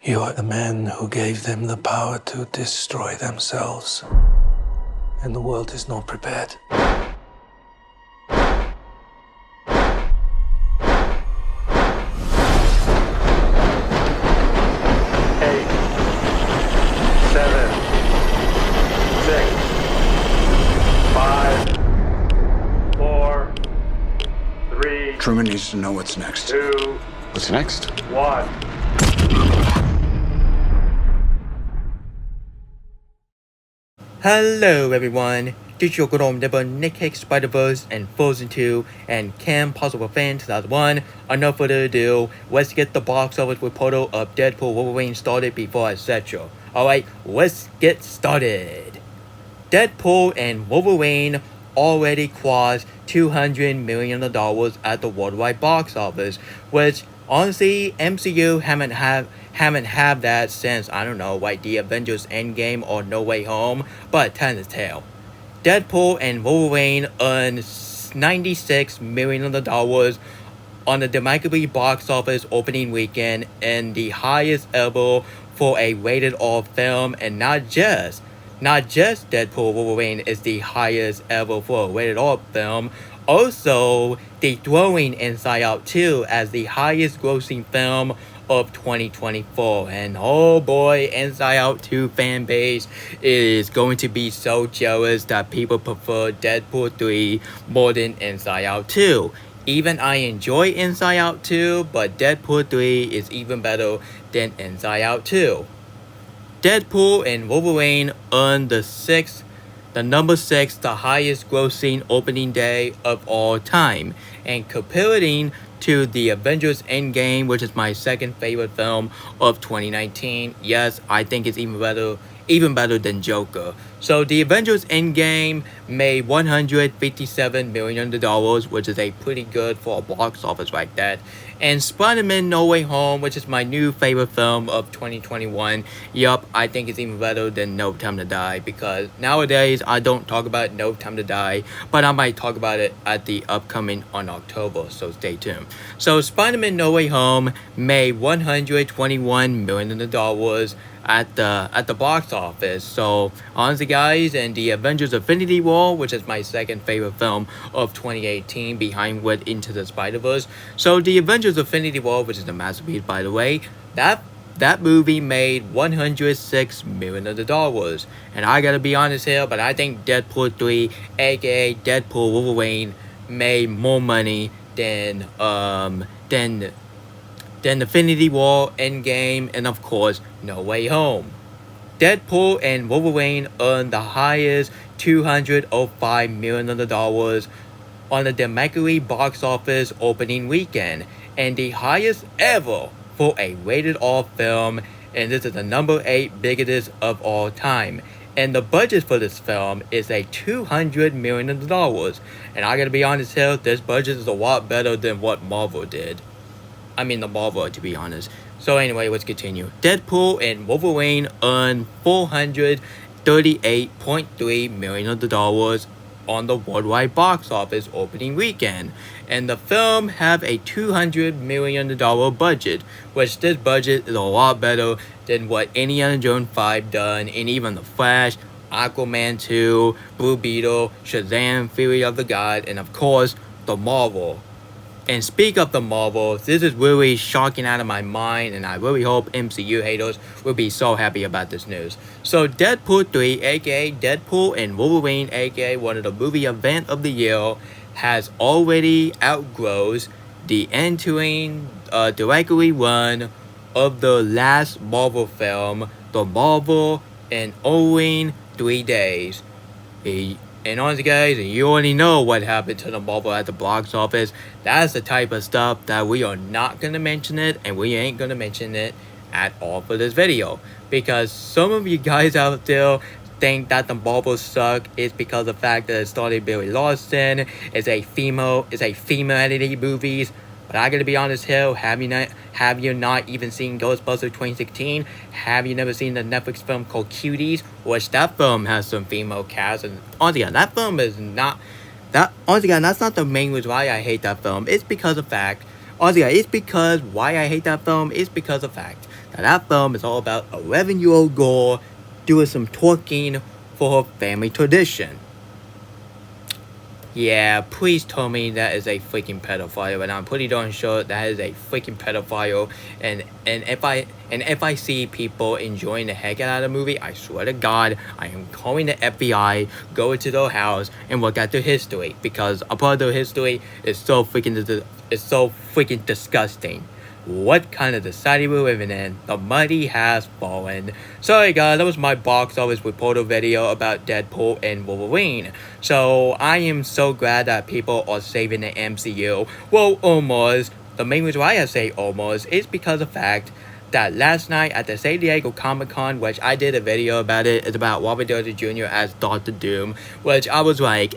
You are the man who gave them the power to destroy themselves. And the world is not prepared. 8, 7, 6, 5, 4, 3, Truman needs to know what's next. 2, What's next? 1. Hello everyone, this is your good old neighbor Nick Hicks, Spider-Verse and Frozen 2 and Kim Possible Fan 2001. Enough further ado, let's get the box office reportal of Deadpool Wolverine started before I set you. Alright, let's get started. Deadpool and Wolverine already crossed $200 million at the worldwide box office, which honestly MCU haven't had that since, I don't know, like the Avengers Endgame or No Way Home, but time to tell. Deadpool and Wolverine earned $96 million on the domestic box office opening weekend, and the highest ever for a rated R film. And not just Deadpool Wolverine is the highest ever for a rated R film. Also, the throwing Inside Out 2 as the highest grossing film of 2024. And oh boy, Inside Out 2 fan base is going to be so jealous that people prefer Deadpool 3 more than Inside Out 2. Even I enjoy Inside Out 2, but Deadpool 3 is even better than Inside Out 2. Deadpool and Wolverine earned the number 6, the highest grossing opening day of all time. And comparing to the Avengers Endgame, which is my second favorite film of 2019, yes, I think it's even better than Joker. So the Avengers Endgame made $157 million, which is a pretty good for a box office like that. And Spider-Man No Way Home, which is my new favorite film of 2021, yup, I think it's even better than No Time to Die, because nowadays I don't talk about No Time to Die, but I might talk about it at the upcoming on October, so stay tuned. So Spider-Man No Way Home made $121 million at the box office. So honestly guys, and the Avengers Infinity War, which is my second favorite film of 2018 behind with Into the Spider-Verse. So the Avengers Infinity War, which is a masterpiece by the way, that movie made $106 million. And I gotta be honest here, but I think Deadpool 3, aka Deadpool Wolverine, made more money than Infinity War, Endgame, and of course, No Way Home. Deadpool and Wolverine earned the highest $205 million on the domestic box office opening weekend, and the highest ever for a rated R film, and this is the number 8 biggest of all time. And the budget for this film is a $200 million. And I gotta be honest here, this budget is a lot better than what Marvel did. I mean the Marvel, to be honest. So anyway, let's continue. Deadpool and Wolverine earned $438.3 million on the worldwide box office opening weekend. And the film have a $200 million budget, which this budget is a lot better than what Indiana Jones 5 done, and even The Flash, Aquaman 2, Blue Beetle, Shazam, Fury of the God, and of course, the Marvel. And speak of the Marvel, this is really shocking out of my mind, and I really hope MCU haters will be so happy about this news. So Deadpool 3, aka Deadpool and Wolverine, aka one of the movie event of the year, has already outgrossed the entering directly run of the last Marvel film, The Marvel, in only 3 days. And honestly guys, you already know what happened to the Marvel at the box office. That's the type of stuff that we are not going to mention it, and we ain't going to mention it at all for this video. Because some of you guys out there think that the Marvel suck is because of the fact that it started Billy Larson, it's a female edited movies. But I gotta be honest here, have you not even seen Ghostbusters 2016? Have you never seen the Netflix film called Cuties? Which that film has some female cast, and honestly, that film is not that's not the main reason why I hate that film. It's because of fact. Honestly, it's because why I hate that film is because of fact Now that film is all about 11-year-old girl doing some twerking for her family tradition. Yeah, please tell me that is a freaking pedophile, and I'm pretty darn sure that is a freaking pedophile. And if I see people enjoying the heck out of the movie, I swear to God, I am calling the FBI, go into their house, and look at their history, because a part of their history is so freaking disgusting. What kind of society we're living in? The mighty has fallen. Sorry guys, that was my box office reporter video about Deadpool and Wolverine. So I am so glad that people are saving the MCU. Well, almost. The main reason why I say almost is because of the fact that last night at the San Diego Comic-Con, which I did a video about it, it's about Robert Downey Jr. as Dr. Doom, which I was like,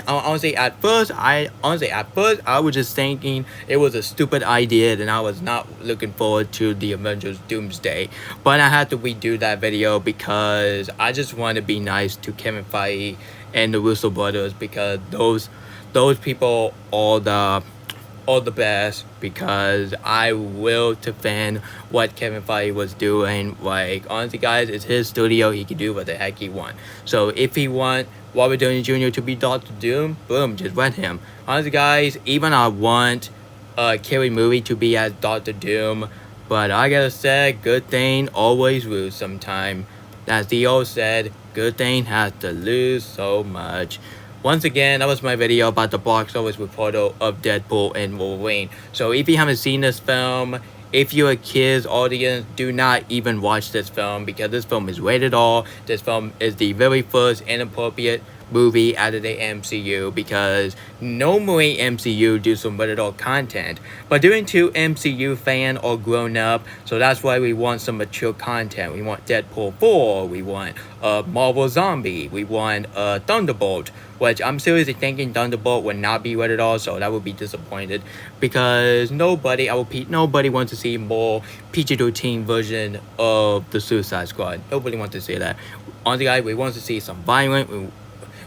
honestly, at first, I was just thinking it was a stupid idea, and I was not looking forward to the Avengers Doomsday, but I had to redo that video because I just want to be nice to Kevin Feige and the Russo brothers, because those people are the best, because I will defend what Kevin Feige was doing. Like, honestly guys, it's his studio, he can do what the heck he want. So if he want Robert Downey Jr. to be Dr. Doom, boom, just let him. Honestly guys, even I want Carrie Movie to be as Dr. Doom, but I gotta say, good thing always lose sometime. As the old said, good thing has to lose so much. Once again, that was my video about the box office reporter of Deadpool and Wolverine. So if you haven't seen this film, if you're a kid's audience, do not even watch this film, because this film is rated R. This film is the very first inappropriate movie out of the MCU, because normally MCU do some rated R content, but due to MCU fan are grown up, so that's why we want some mature content. We want Deadpool 4, we want Marvel Zombie, we want Thunderbolt, which I'm seriously thinking Thunderbolt would not be rated R, so that would be disappointed, because nobody, I repeat, nobody wants to see more PG-13 version of the Suicide Squad. Nobody wants to see that. Honestly guys, we want to see some violent,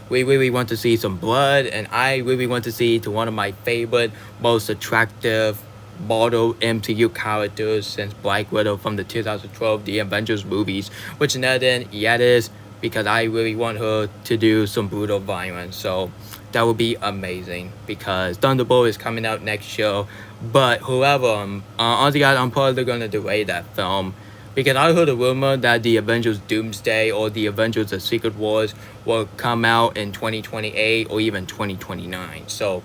we really want to see some blood, and I really want to see to one of my favorite, most attractive model MCU characters since Black Widow from the 2012 The Avengers movies, which then, yeah, it is, because I really want her to do some brutal violence. So that would be amazing, because Thunderbolt is coming out next year. But whoever, honestly guys, I'm probably gonna delay that film, because I heard a rumor that the Avengers Doomsday or the Avengers The Secret Wars will come out in 2028 or even 2029. So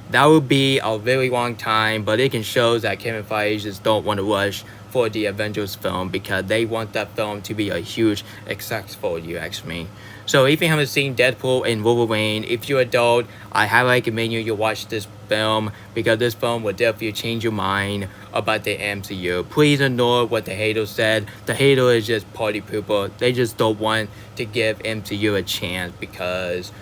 that would be a very long time, but it can show that Kevin Feige just don't want to rush for the Avengers film, because they want that film to be a huge successful, you ask me. So if you haven't seen Deadpool and Wolverine, if you're adult, I highly recommend you watch this film, because this film will definitely change your mind about the MCU. Please ignore what the haters said. The hater is just party pooper. They just don't want to give MCU a chance, because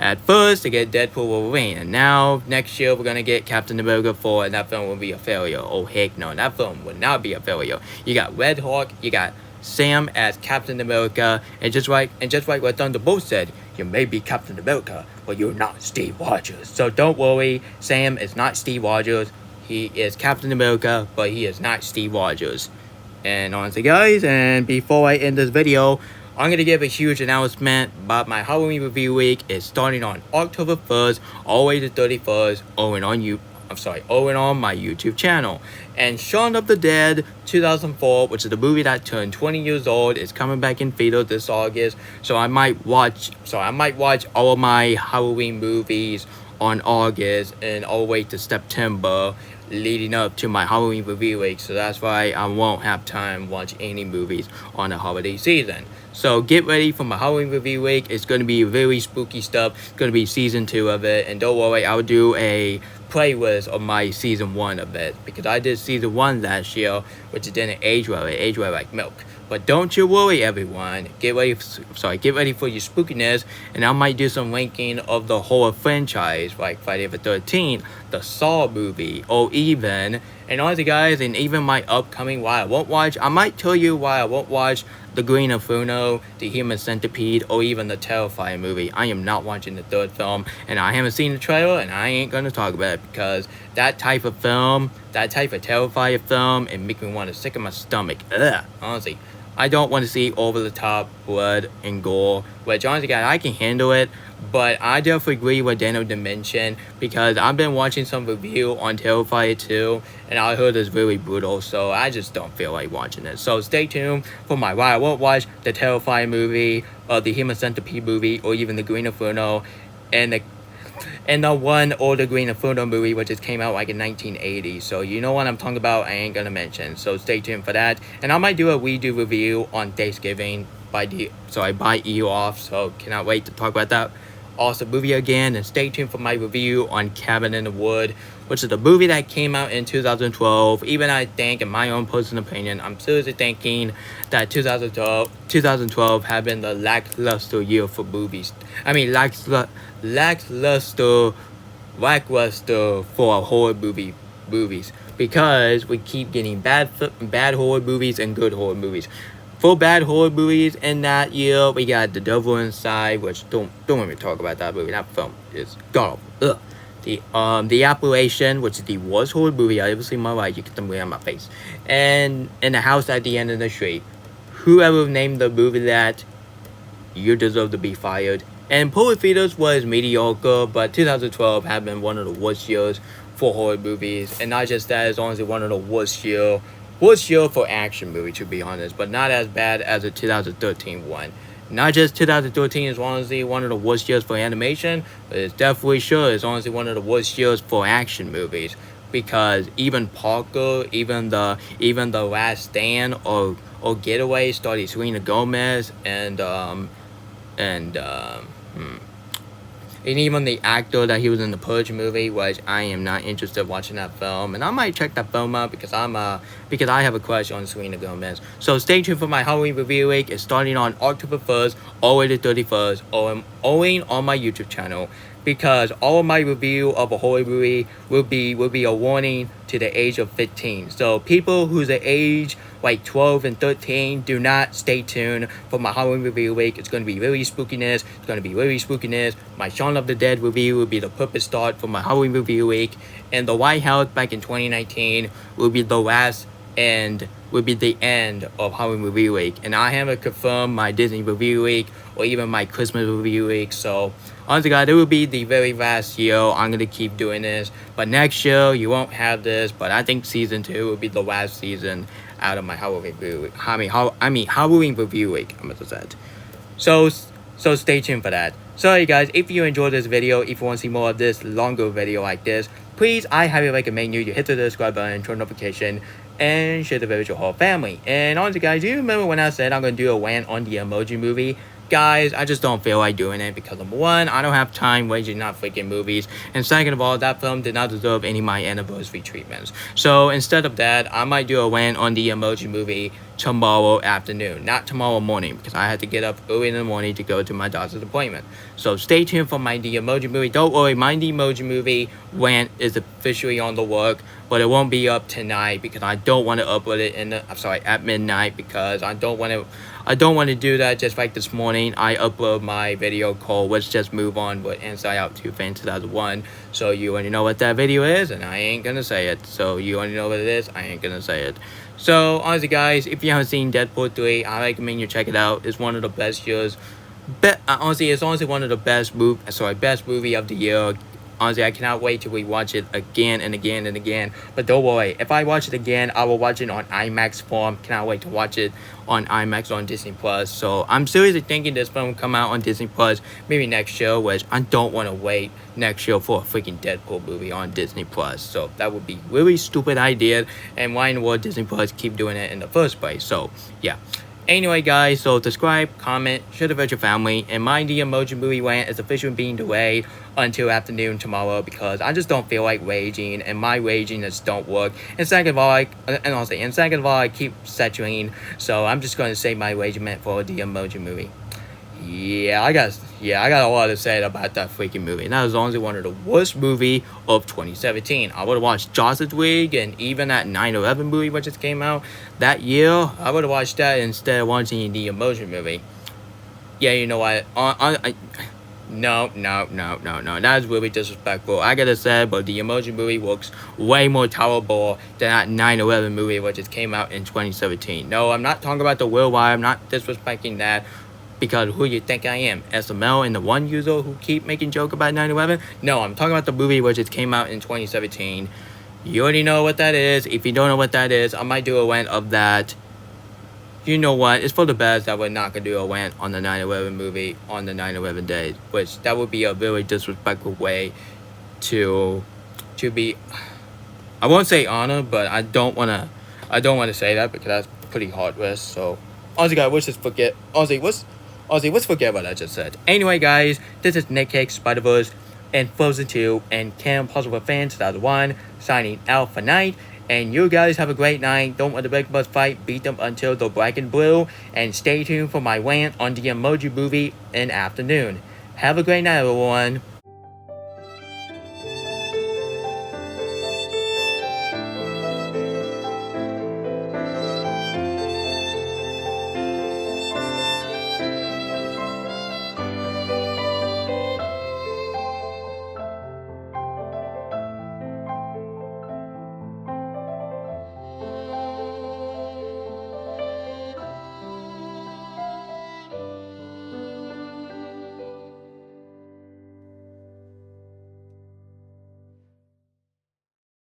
at first they get Deadpool, Wolverine, and now next year we're gonna get Captain America 4, and that film will be a failure. Oh heck no, that film will not be a failure. You got Red Hawk, you got Sam as Captain America, and just like what Thunderbolt said, you may be Captain America, but you're not Steve Rogers. So don't worry, Sam is not Steve Rogers. He is Captain America, but he is not Steve Rogers. And honestly guys, and before I end this video, I'm going to give a huge announcement about my Halloween review week. Is starting on October 1st all the way to 31st over on my YouTube channel. And Shaun of the Dead 2004, which is the movie that turned 20 years old, is coming back in theater this August. So I might watch all of my Halloween movies on August and all the way to September, leading up to my Halloween review week. So that's why I won't have time to watch any movies on the holiday season. So get ready for my Halloween review week. It's going to be very spooky stuff. It's going to be season 2 of it. And don't worry, I'll do a playlist of my season 1 of it, because I did season 1 last year, which didn't age well. It aged well like milk. But don't you worry, everyone. Get ready for your spookiness, and I might do some linking of the horror franchise, like Friday the 13th, the Saw movie, or even And honestly, guys, and even my upcoming why I won't watch, I might tell you why I won't watch the Green Inferno, the Human Centipede, or even the Terrifier movie. I am not watching the third film, and I haven't seen the trailer, and I ain't gonna talk about it because that type of film, that type of Terrifier film, it makes me want to sick in my stomach. Ugh, honestly. I don't want to see over-the-top blood and gore, which honestly, guys, I can handle it, but I definitely agree with Daniel Dimension because I've been watching some review on Terrifier 2, and I heard it's really brutal, so I just don't feel like watching it. So stay tuned for my why I won't watch the Terrifier movie, the Human Centipede movie, or even the Green Inferno, and the one older Green Inferno movie, which just came out like in 1980. So you know what I'm talking about, I ain't gonna mention. So stay tuned for that. And I might do a redo review on Thanksgiving by you off. So cannot wait to talk about that awesome movie again. And stay tuned for my review on Cabin in the Wood, which is a movie that came out in 2012. Even I think, in my own personal opinion, I'm seriously thinking that 2012 had been the lackluster year for movies. I mean, lackluster for horror movies because we keep getting bad horror movies and good horror movies. For bad horror movies in that year, we got The Devil Inside, which don't let me talk about that movie. That film is god awful. The Apparition, which is the worst horror movie I ever seen in my life. You get the movie on my face. And The House at the End of the Street. Whoever named the movie that, you deserve to be fired. And Polar Feeders was mediocre, but 2012 had been one of the worst years for horror movies. And not just that, it's honestly one of the worst year for action movie, to be honest, but not as bad as the 2013 one. Not just 2013 is honestly one of the worst years for animation, but it's definitely it's honestly one of the worst years for action movies. Because even Parker, even the Last Stand or Getaway started Selena Gomez and even the actor that he was in the Purge movie, which I am not interested in watching that film, and I might check that film out because I have a crush on Selena Gomez. So stay tuned for my Halloween review week. It's starting on October 1st all the way to 31st, only on my YouTube channel. Because all of my review of a horror movie will be a warning to the age of 15. So people who's the age like 12 and 13, do not stay tuned for my Halloween review week. It's going to be really spookiness. My Shaun of the Dead review will be the perfect start for my Halloween review week. And the White House back in 2019 will be the end of Halloween review week. And I haven't confirmed my Disney review week or even my Christmas review week. So honestly, guys, it will be the very last year I'm going to keep doing this. But next year, you won't have this. But I think season 2 will be the last season out of my Halloween review week. Halloween review week, I must have said. So stay tuned for that. So guys, if you enjoyed this video, if you want to see more of this longer video like this, please, I highly recommend you hit the subscribe button, turn notification, and share the video with your whole family. And honestly, guys, do you remember when I said I'm going to do a rant on the Emoji Movie? Guys, I just don't feel like doing it because, number one, I don't have time wasting not freaking movies, and second of all, that film did not deserve any of my anniversary treatments. So instead of that, I might do a rant on the Emoji Movie tomorrow afternoon, not tomorrow morning, because I had to get up early in the morning to go to my doctor's appointment. So stay tuned for my The Emoji Movie. Don't worry, my The Emoji Movie rant is officially on the work, but it won't be up tonight because I don't want to upload it at midnight, because I don't want to do that. Just like this morning, I upload my video called Let's Just Move On with Inside Out 2 Fan 2001. So you already know what that video is, and I ain't gonna say it. So you already know what it is, I ain't gonna say it. So honestly, guys, if you haven't seen Deadpool 3, I recommend you check it out. It's one of the best years. Honestly, it's honestly one of the best movie of the year. Honestly, I cannot wait to rewatch it again and again and again. But don't worry, if I watch it again, I will watch it on IMAX form. Cannot wait to watch it on IMAX on Disney Plus. So I'm seriously thinking this film will come out on Disney Plus maybe next year, which I don't want to wait next year for a freaking Deadpool movie on Disney Plus. So that would be really stupid idea. And why in the world Disney Plus keep doing it in the first place? So yeah. Anyway, guys, so subscribe, comment, share the video with your family, and my The Emoji Movie rant is officially being delayed until afternoon tomorrow because I just don't feel like raging, and my raging just don't work. And second of all, I keep saturating, so I'm just going to save my raging for The Emoji Movie. I got a lot to say about that freaking movie. And that was honestly one of the worst movie of 2017. I would have watched Justice League and even that 9/11 movie which just came out that year. I would have watched that instead of watching the Emoji movie. Yeah, you know what? No. That's really disrespectful. I gotta say, but the Emoji movie looks way more terrible than that 9/11 movie which just came out in 2017. No, I'm not talking about the Worldwide. I'm not disrespecting that. Because who you think I am? SML and the one user who keep making joke about 9/11? No, I'm talking about the movie which just came out in 2017. You already know what that is. If you don't know what that is, I might do a rant of that. You know what? It's for the best that we're not going to do a rant on the 9/11 movie on the 9/11 day. Which that would be a very disrespectful way to be... I won't say honor, but I don't want to say that because that's pretty hard risk. So, honestly, guys, let's just forget... let's forget what I just said. Anyway, guys, this is Nick Cake, Spider-Verse, and Frozen 2, and Cam Possible Fan 2001, signing out for night. And you guys have a great night. Don't let the Big Bus fight. Beat them until they're black and blue. And stay tuned for my rant on the Emoji movie in afternoon. Have a great night, everyone.